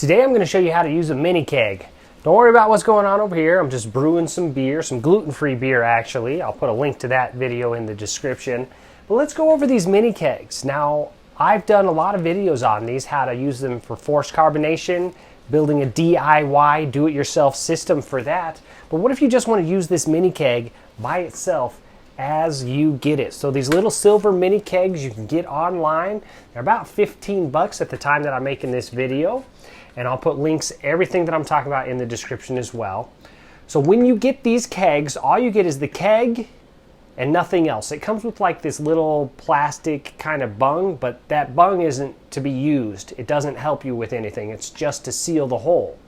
Today I'm going to show you how to use a mini keg. Don't worry about what's going on over here. I'm just brewing some beer, some gluten-free beer actually. I'll put a link to that video in the description. But let's go over these mini kegs. Now, I've done a lot of videos on these, how to use them for forced carbonation, building a DIY, do-it-yourself system for that. But what if you just want to use this mini keg by itself as you get it? So these little silver mini kegs you can get online. They're about 15 bucks at the time that I'm making this video. And I'll put links, everything that I'm talking about in the description as well. So when you get these kegs, all you get is the keg and nothing else. It comes with like this little plastic kind of bung, but that bung isn't to be used. It doesn't help you with anything. It's just to seal the hole.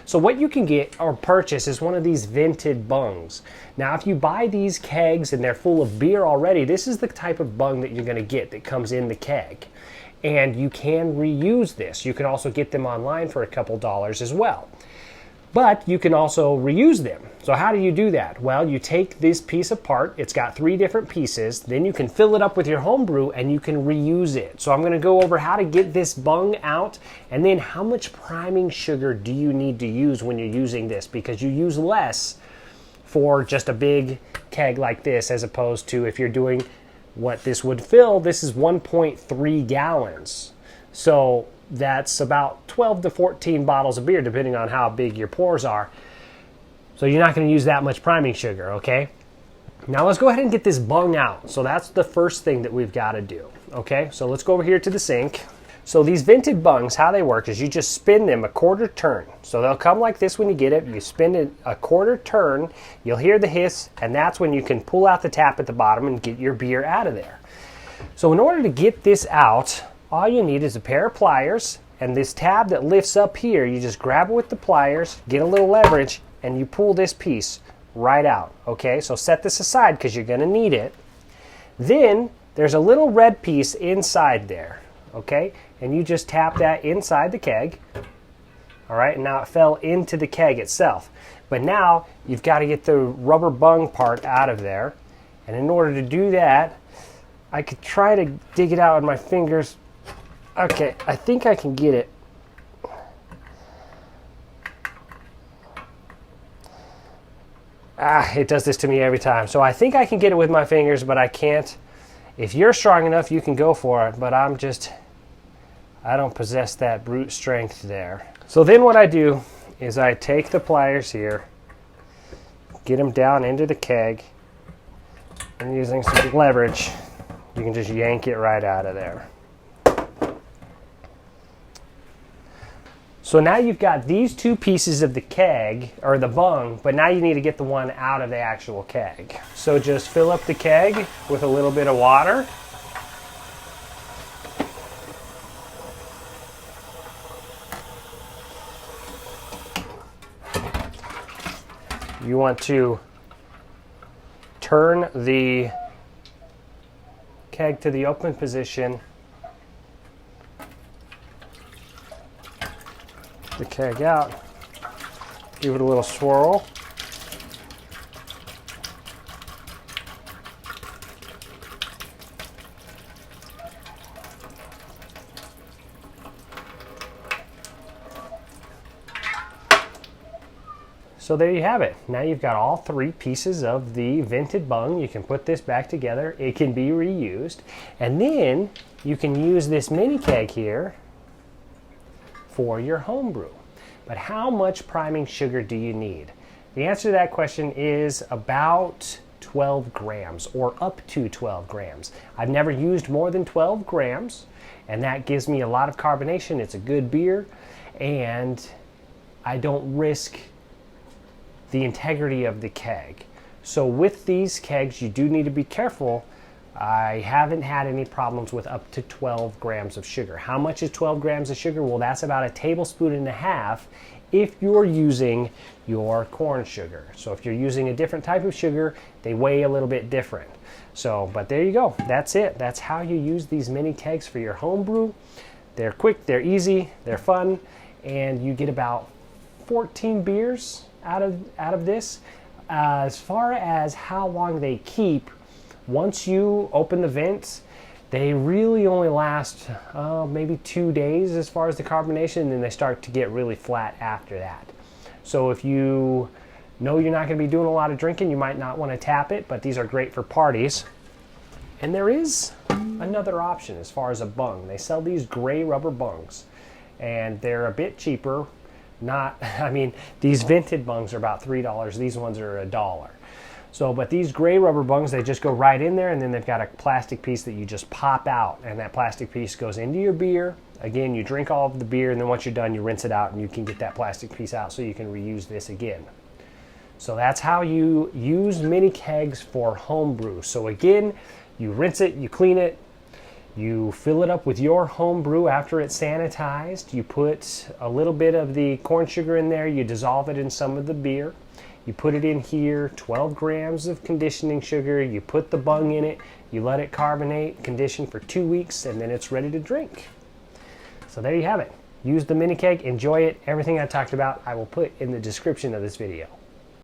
So what you can get or purchase is one of these vented bungs. Now if you buy these kegs and they're full of beer already, this is the type of bung that you're going to get that comes in the keg. And you can reuse this. You can also get them online for a couple dollars as well. But you can also reuse them. So how do you do that? Well, you take this piece apart. It's got 3 different pieces. Then you can fill it up with your homebrew and you can reuse it. So I'm going to go over how to get this bung out and then how much priming sugar do you need to use when you're using this, because you use less for just a big keg like this as opposed to if you're doing what this would fill. This is 1.3 gallons. So that's about 12 to 14 bottles of beer, depending on how big your pours are. So you're not going to use that much priming sugar, okay? Now let's go ahead and get this bung out. So that's the first thing that we've got to do, okay? So let's go over here to the sink. So these vented bungs, how they work is you just spin them a quarter turn. So they'll come like this when you get it. You spin it a quarter turn, you'll hear the hiss, and that's when you can pull out the tap at the bottom and get your beer out of there. So in order to get this out, all you need is a pair of pliers, and this tab that lifts up here, you just grab it with the pliers, get a little leverage, and you pull this piece right out, okay? So set this aside because you're going to need it. Then there's a little red piece inside there, okay? And you just tap that inside the keg. All right, and now it fell into the keg itself. But now you've got to get the rubber bung part out of there. And in order to do that, I could try to dig it out with my fingers. Okay, I think I can get it. It does this to me every time. So I think I can get it with my fingers, but I can't. If you're strong enough, you can go for it, but I don't possess that brute strength there. So then what I do is I take the pliers here, get them down into the keg, and using some leverage, you can just yank it right out of there. So now you've got these 2 pieces of the keg, or the bung, but now you need to get the one out of the actual keg. So just fill up the keg with a little bit of water. You want to turn the keg to the open position. The keg out. Give it a little swirl. So there you have it. Now you've got all 3 pieces of the vented bung. You can put this back together. It can be reused. And then you can use this mini keg here for your homebrew. But how much priming sugar do you need? The answer to that question is about 12 grams or up to 12 grams. I've never used more than 12 grams, and that gives me a lot of carbonation. It's a good beer, and I don't risk the integrity of the keg. So with these kegs, you do need to be careful. I haven't had any problems with up to 12 grams of sugar. How much is 12 grams of sugar? Well, that's about 1.5 tablespoons if you're using your corn sugar. So if you're using a different type of sugar, they weigh a little bit different. So, but there you go. That's it. That's how you use these mini kegs for your homebrew. They're quick, they're easy, they're fun, and you get about 14 beers out of this. As far as how long they keep, once you open the vents, They really only last maybe 2 days as far as the carbonation, and then they start to get really flat after that. So if you know you're not going to be doing a lot of drinking, you might not want to tap it, but these are great for parties. And there is another option as far as a bung. They sell these gray rubber bungs, and they're a bit cheaper. I mean, these vented bungs are about $3. These ones are $1. So, but these gray rubber bungs, they just go right in there, and then they've got a plastic piece that you just pop out, and that plastic piece goes into your beer. Again, you drink all of the beer, and then once you're done, you rinse it out, and you can get that plastic piece out so you can reuse this again. So that's how you use mini kegs for homebrew. So again, you rinse it, you clean it, you fill it up with your homebrew after it's sanitized. You put a little bit of the corn sugar in there, you dissolve it in some of the beer. You put it in here, 12 grams of conditioning sugar, you put the bung in it, you let it carbonate, condition for 2 weeks, and then it's ready to drink. So there you have it. Use the mini keg, enjoy it. Everything I talked about I will put in the description of this video.